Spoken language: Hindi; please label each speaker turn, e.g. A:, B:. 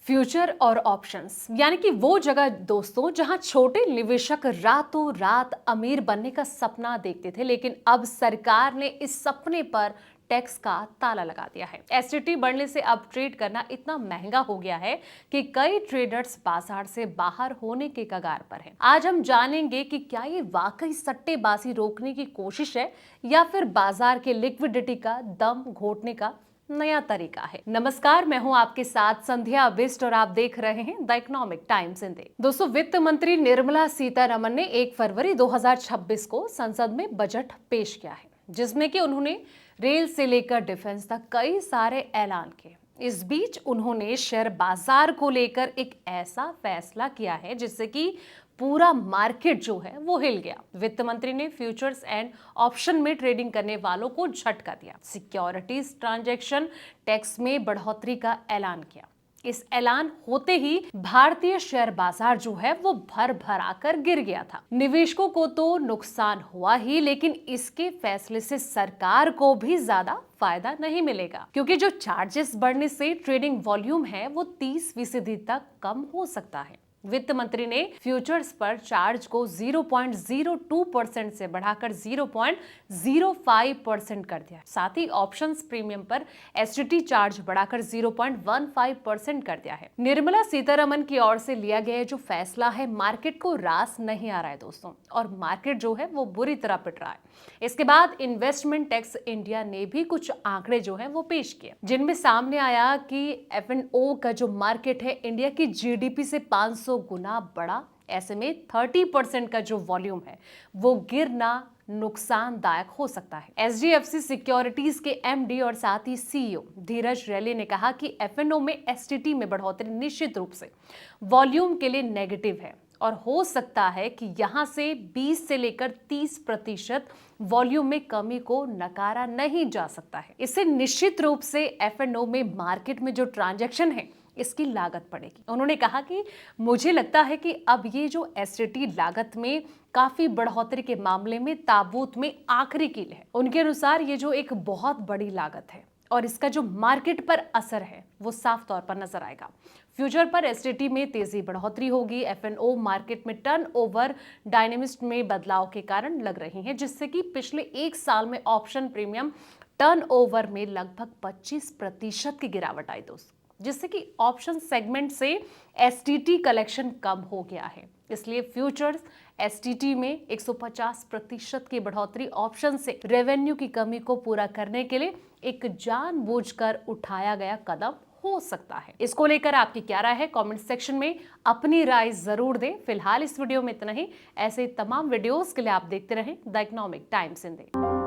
A: फ्यूचर और ऑप्शंस यानी कि वो जगह दोस्तों जहां छोटे निवेशक रातों रात अमीर बनने का सपना देखते थे, लेकिन अब सरकार ने इस सपने पर टैक्स का ताला लगा दिया है। एसटीटी बढ़ने से अब ट्रेड करना इतना महंगा हो गया है कि कई ट्रेडर्स बाजार से बाहर होने के कगार पर हैं। आज हम जानेंगे कि क्या ये वाकई सट्टेबाजी रोकने की कोशिश है या फिर बाजार के लिक्विडिटी का दम घोटने का नया तरीका है। नमस्कार, मैं हूं आपके साथ संध्या बिस्ट और आप देख रहे हैं द इकोनॉमिक टाइम्स हिंदी। दोस्तों, वित्त मंत्री निर्मला सीतारमन ने 1 फरवरी 2026 को संसद में बजट पेश किया है, जिसमें कि उन्होंने रेल से लेकर डिफेंस तक कई सारे ऐलान किए। इस बीच उन्होंने शेयर बाजार को लेकर एक ऐसा फैसला किया है जिससे कि पूरा मार्केट जो है वो हिल गया। वित्त मंत्री ने फ्यूचर्स एंड ऑप्शन में ट्रेडिंग करने वालों को झटका दिया। सिक्योरिटीज ट्रांजैक्शन टैक्स में बढ़ोतरी का ऐलान किया। इस ऐलान होते ही भारतीय शेयर बाजार जो है वो भर आकर गिर गया था। निवेशकों को तो नुकसान हुआ ही, लेकिन इसके फैसले से सरकार को भी ज्यादा फायदा नहीं मिलेगा, क्योंकि जो चार्जेस बढ़ने से ट्रेडिंग वॉल्यूम है वो 30% तक कम हो सकता है। वित्त मंत्री ने फ्यूचर्स पर चार्ज को 0.02% से बढ़ाकर 0.05% कर दिया। साथ ही ऑप्शंस प्रीमियम पर एसटीटी चार्ज बढ़ाकर 0.15% कर दिया है। निर्मला सीतारमन की ओर से लिया गया जो फैसला है, मार्केट को रास नहीं आ रहा है दोस्तों, और मार्केट जो है वो बुरी तरह पिट रहा है। इसके बाद इन्वेस्टमेंट टैक्स इंडिया ने भी कुछ आंकड़े जो है वो पेश किए, जिनमें सामने आया कि F&O का जो मार्केट है इंडिया की जीडीपी से 500 गुना बड़ा। ऐसे में 30% का जो वॉल्यूम है वो गिरना नुकसानदायक हो सकता है। एचडीएफसी सिक्योरिटीज के एमडी और साथ ही सीईओ धीरज रैली ने कहा कि F&O में एसटीटी में बढ़ोतरी निश्चित रूप से वॉल्यूम के लिए नेगेटिव है और हो सकता है कि यहां से 20 से लेकर 30% वॉल्यूम में कमी को नकारा नहीं जा सकता है। इससे निश्चित रूप से F&O में मार्केट में जो ट्रांजैक्शन है इसकी लागत पड़ेगी। उन्होंने कहा कि मुझे लगता है कि अब ये जो एसटीटी लागत में काफी बढ़ोतरी के मामले में ताबूत में आखिरी कील है। उनके अनुसार ये जो एक बहुत बड़ी लागत है और इसका जो मार्केट पर असर है वो साफ तौर पर नजर आएगा। फ्यूचर पर एसटीटी में तेजी बढ़ोतरी होगी। F&O मार्केट में टर्नओवर डायनेमिक्स में बदलाव के कारण लग रही है, जिससे कि पिछले 1 साल में ऑप्शन प्रीमियम टर्नओवर में लगभग 25% की गिरावट आई दोस्तों, जिससे कि ऑप्शन सेगमेंट से एसटीटी कलेक्शन कम हो गया है। इसलिए फ्यूचर्स एसटीटी में 150% की बढ़ोतरी ऑप्शन से रेवेन्यू की कमी को पूरा करने के लिए एक जानबूझकर उठाया गया कदम हो सकता है। इसको लेकर आपकी क्या राय है? कमेंट सेक्शन में अपनी राय जरूर दें। फिलहाल इस वीडियो में इतना ही। ऐसे तमाम वीडियोस के लिए आप देखते रहें द इकोनॉमिक टाइम्स हिंदी।